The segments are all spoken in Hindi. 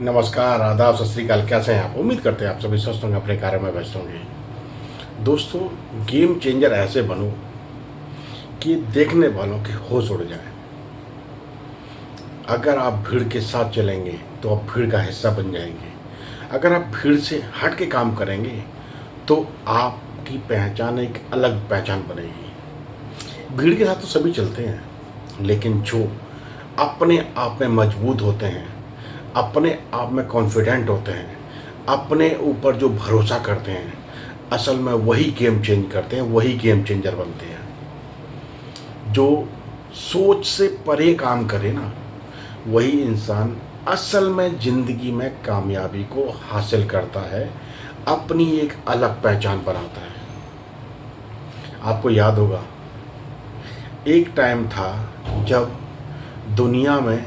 नमस्कार, आदाब, सत श्री अकाल। कैसे हैं आप? उम्मीद करते हैं आप सभी स्वस्थ होंगे, अपने कार्य में व्यस्त होंगे। दोस्तों, गेम चेंजर ऐसे बनो कि देखने वालों के होश उड़ जाए। अगर आप भीड़ के साथ चलेंगे तो आप भीड़ का हिस्सा बन जाएंगे। अगर आप भीड़ से हट के काम करेंगे तो आपकी पहचान एक अलग पहचान बनेगी। भीड़ के साथ तो सभी चलते हैं, लेकिन जो अपने आप में मजबूत होते हैं, अपने आप में कॉन्फिडेंट होते हैं, अपने ऊपर जो भरोसा करते हैं, असल में वही गेम चेंज करते हैं, वही गेम चेंजर बनते हैं। जो सोच से परे काम करे ना, वही इंसान असल में ज़िंदगी में कामयाबी को हासिल करता है, अपनी एक अलग पहचान बनाता है। आपको याद होगा, एक टाइम था जब दुनिया में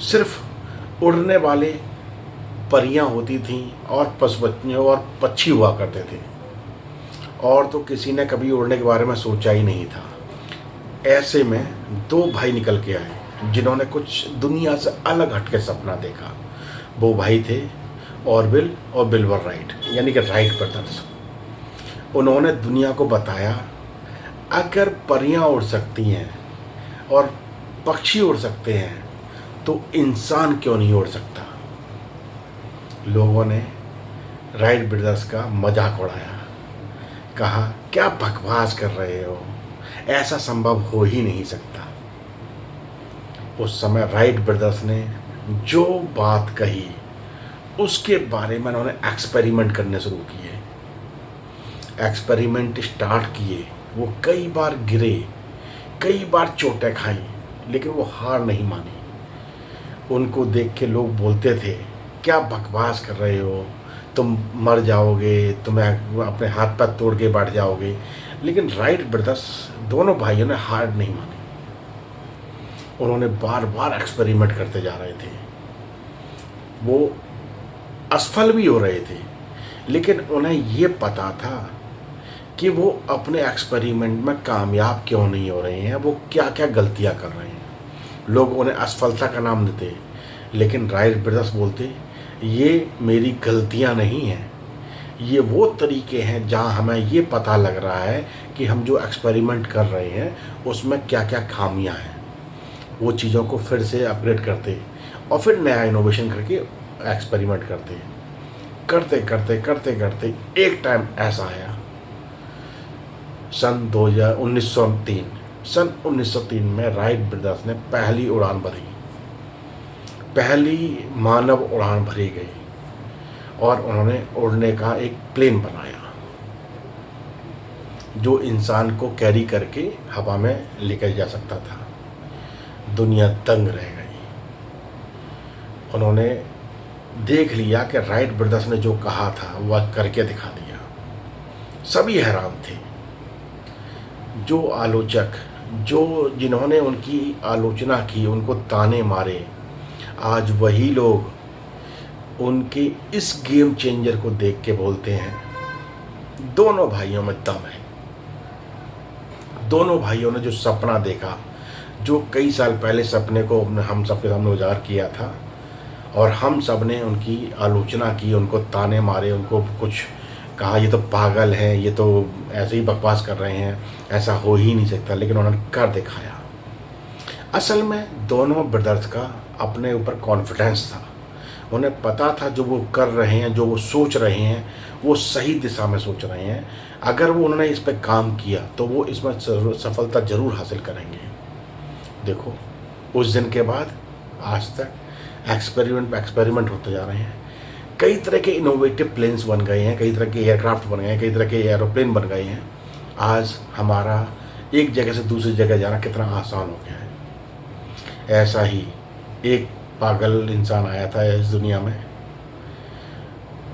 सिर्फ उड़ने वाले परियां होती थीं और पशु और पक्षी हुआ करते थे, और तो किसी ने कभी उड़ने के बारे में सोचा ही नहीं था। ऐसे में दो भाई निकल के आए जिन्होंने कुछ दुनिया से अलग हट के सपना देखा। वो भाई थे ऑरविल और बिल्बर राइट, यानी कि राइट ब्रदर्स। उन्होंने दुनिया को बताया, अगर परियां उड़ सकती हैं और पक्षी उड़ सकते हैं तो इंसान क्यों नहीं उड़ सकता। लोगों ने राइट ब्रदर्स का मजाक उड़ाया, कहा क्या बकवास कर रहे हो, ऐसा संभव हो ही नहीं सकता। उस समय राइट ब्रदर्स ने जो बात कही उसके बारे में उन्होंने एक्सपेरिमेंट करने शुरू किए। एक्सपेरिमेंट स्टार्ट किए, वो कई बार गिरे, कई बार चोटें खाई, लेकिन वो हार नहीं मानी। उनको देख के लोग बोलते थे, क्या बकवास कर रहे हो, तुम मर जाओगे, तुम्हें अपने हाथ पैर तोड़ के बैठ जाओगे। लेकिन राइट ब्रदर्स, दोनों भाइयों ने हार नहीं मानी। उन्होंने बार बार एक्सपेरिमेंट करते जा रहे थे। वो असफल भी हो रहे थे, लेकिन उन्हें ये पता था कि वो अपने एक्सपेरिमेंट में कामयाब क्यों नहीं हो रहे हैं, वो क्या क्या गलतियां कर रहे हैं। लोग उन्हें असफलता का नाम देते, लेकिन राइट ब्रदर्स बोलते, ये मेरी गलतियां नहीं हैं, ये वो तरीके हैं जहां हमें ये पता लग रहा है कि हम जो एक्सपेरिमेंट कर रहे हैं उसमें क्या क्या खामियां हैं। वो चीज़ों को फिर से अपग्रेड करते और फिर नया इनोवेशन करके एक्सपेरिमेंट करते। करते करते करते करते एक टाइम ऐसा आया, सन 1903 में राइट ब्रदर्स ने पहली उड़ान भरी, पहली मानव उड़ान भरी गई और उन्होंने उड़ने का एक प्लेन बनाया जो इंसान को कैरी करके हवा में लेकर जा सकता था। दुनिया दंग रह गई। उन्होंने देख लिया कि राइट ब्रदर्स ने जो कहा था वह करके दिखा दिया। सभी हैरान थे। जो आलोचक, जिन्होंने उनकी आलोचना की, उनको ताने मारे, आज वही लोग उनके इस गेम चेंजर को देख के बोलते हैं, दोनों भाइयों में दम है। दोनों भाइयों ने जो सपना देखा, जो कई साल पहले सपने को हम सबके सामने उजागर किया था, और हम सब ने उनकी आलोचना की, उनको ताने मारे, उनको कुछ कहा ये तो पागल हैं, ये तो ऐसे ही बकवास कर रहे हैं, ऐसा हो ही नहीं सकता, लेकिन उन्होंने कर दिखाया। असल में दोनों ब्रदर्स का अपने ऊपर कॉन्फिडेंस था। उन्हें पता था जो वो कर रहे हैं, जो वो सोच रहे हैं, वो सही दिशा में सोच रहे हैं। अगर वो उन्होंने इस पर काम किया तो वो इसमें सफलता ज़रूर हासिल करेंगे। देखो, उस दिन के बाद आज तक एक्सपेरिमेंट होते जा रहे हैं। कई तरह के इनोवेटिव प्लेन्स बन गए हैं, कई तरह के एयरक्राफ्ट बन गए हैं, कई तरह के एरोप्लेन बन गए हैं। आज हमारा एक जगह से दूसरी जगह जाना कितना आसान हो गया है। ऐसा ही एक पागल इंसान आया था इस दुनिया में,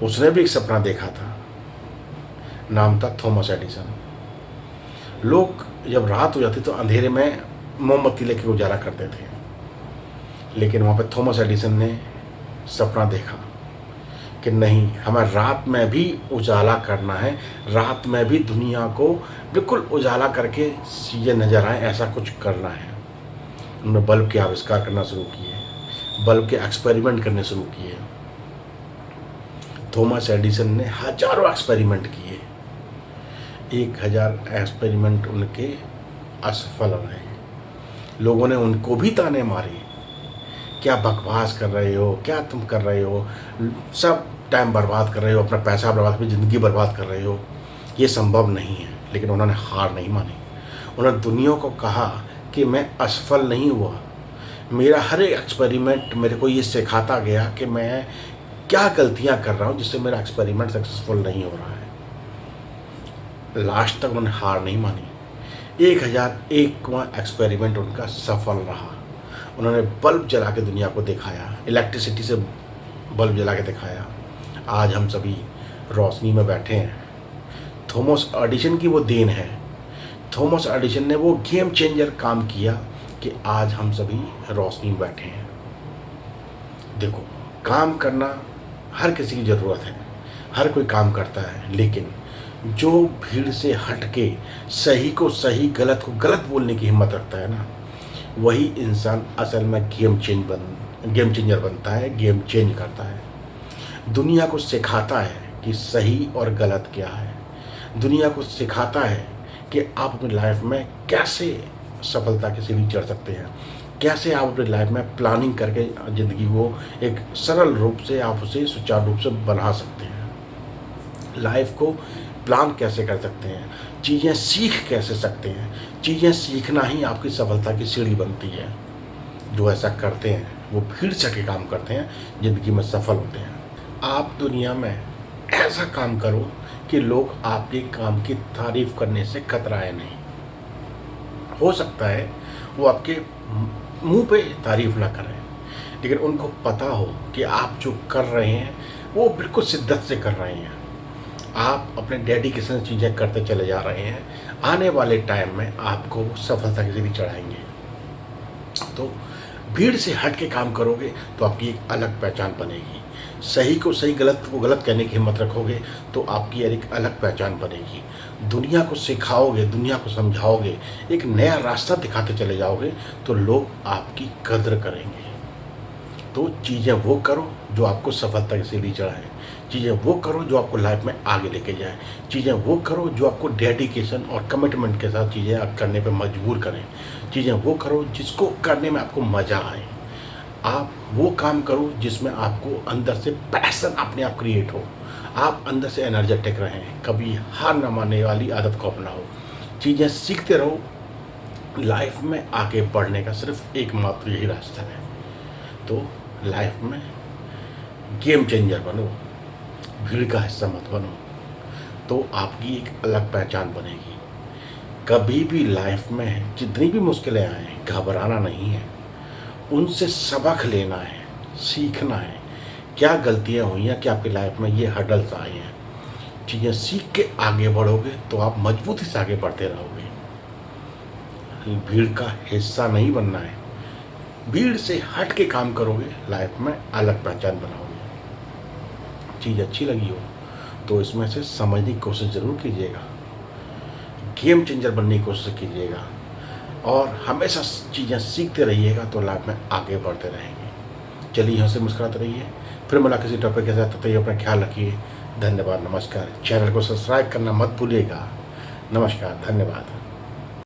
उसने भी एक सपना देखा था, नाम था थॉमस एडिसन। लोग जब रात हो जाती तो अंधेरे में मोमबत्ती लेके गुजारा करते थे, लेकिन वहाँ पे थॉमस एडिसन ने सपना देखा कि नहीं, हमें रात में भी उजाला करना है, रात में भी दुनिया को बिल्कुल उजाला करके चीज़ें नज़र आए, ऐसा कुछ करना है। उन्होंने बल्ब के आविष्कार करना शुरू किए, बल्ब के एक्सपेरिमेंट करने शुरू किए। थॉमस एडिसन ने हजारों एक्सपेरिमेंट किए, 1000 एक्सपेरिमेंट उनके असफल रहे। लोगों ने उनको भी ताने मारे, क्या बकवास कर रहे हो, क्या तुम कर रहे हो, सब टाइम बर्बाद कर रहे हो, अपना पैसा बर्बाद, अपनी ज़िंदगी बर्बाद कर रहे हो, ये संभव नहीं है। लेकिन उन्होंने हार नहीं मानी। उन्होंने दुनिया को कहा कि मैं असफल नहीं हुआ, मेरा हर एक एक्सपेरिमेंट मेरे को ये सिखाता गया कि मैं क्या गलतियां कर रहा हूं जिससे मेरा एक्सपेरिमेंट सक्सेसफुल नहीं हो रहा है। लास्ट तक उन्होंने हार नहीं मानी। 1001वां एक्सपेरिमेंट उनका सफल रहा। उन्होंने बल्ब जला के दुनिया को दिखाया, इलेक्ट्रिसिटी से बल्ब जला के दिखाया। आज हम सभी रोशनी में बैठे हैं। थॉमस एडिसन की वो देन है। थॉमस एडिसन ने वो गेम चेंजर काम किया कि आज हम सभी रोशनी में बैठे हैं। देखो, काम करना हर किसी की ज़रूरत है, हर कोई काम करता है, लेकिन जो भीड़ से हट के सही को सही, गलत को गलत बोलने की हिम्मत रखता है ना, वही इंसान असल में गेम चेंजर बनता है, गेम चेंज करता है। दुनिया को सिखाता है कि सही और गलत क्या है। दुनिया को सिखाता है कि आप अपनी लाइफ में कैसे सफलता की सीढ़ी चढ़ सकते हैं, कैसे आप अपनी लाइफ में प्लानिंग करके ज़िंदगी को एक सरल रूप से आप उसे सुचारू रूप से बना सकते हैं। लाइफ को प्लान कैसे कर सकते हैं, चीज़ें सीख कैसे सकते हैं। चीज़ें सीखना ही आपकी सफलता की सीढ़ी बनती है। जो ऐसा करते हैं वो भीड़ से के काम करते हैं, ज़िंदगी में सफल होते हैं। आप दुनिया में ऐसा काम करो कि लोग आपके काम की तारीफ करने से कतराए नहीं। हो सकता है वो आपके मुंह पे तारीफ ना करें, लेकिन उनको पता हो कि आप जो कर रहे हैं वो बिल्कुल शिद्दत से कर रहे हैं। आप अपने डेडिकेशन से चीज़ें करते चले जा रहे हैं। आने वाले टाइम में आपको सफलता की सीढ़ी चढ़ाएंगे। तो भीड़ से हट के काम करोगे तो आपकी एक अलग पहचान बनेगी। सही को सही, गलत को गलत कहने की हिम्मत रखोगे तो आपकी एक अलग पहचान बनेगी। दुनिया को सिखाओगे, दुनिया को समझाओगे, एक नया रास्ता दिखाते चले जाओगे तो लोग आपकी कदर करेंगे। तो चीज़ें वो करो जो आपको सफलता की सीढ़ी चढ़ाए। चीज़ें वो करो जो आपको लाइफ में आगे लेके जाए। चीज़ें वो करो जो आपको डेडिकेशन और कमिटमेंट के साथ चीज़ें आप करने पे मजबूर करें। चीज़ें वो करो जिसको करने में आपको मज़ा आए। आप वो काम करो जिसमें आपको अंदर से पैशन अपने आप क्रिएट हो। आप अंदर से एनर्जेटिक रहें, कभी हार न मानने वाली आदत को अपनाओ। चीज़ें सीखते रहो। लाइफ में आगे बढ़ने का सिर्फ एकमात्र यही रास्ता है। तो लाइफ में गेम चेंजर बनो, भीड़ का हिस्सा मत बनो, तो आपकी एक अलग पहचान बनेगी। कभी भी लाइफ में जितनी भी मुश्किलें आए, घबराना नहीं है, उनसे सबक लेना है, सीखना है। क्या गलतियाँ हुई हैं कि आपकी लाइफ में ये हर्डल्स आए हैं, चीज़ें सीख के आगे बढ़ोगे तो आप मजबूती से आगे बढ़ते रहोगे। भीड़ का हिस्सा नहीं बनना है, भीड़ से हट के काम करोगे, लाइफ में अलग पहचान बनाओगे। चीज़ अच्छी लगी हो तो इसमें से समझने की कोशिश ज़रूर कीजिएगा, गेम चेंजर बनने की कोशिश कीजिएगा और हमेशा चीज़ें सीखते रहिएगा तो लाइफ में आगे बढ़ते रहेंगे। चलिए यहाँ से मुस्कुराते रहिए। फिर मिला किसी टॉपिक के साथ, तब तक अपना ख्याल रखिए। धन्यवाद, नमस्कार। चैनल को सब्सक्राइब करना मत भूलिएगा। नमस्कार, धन्यवाद।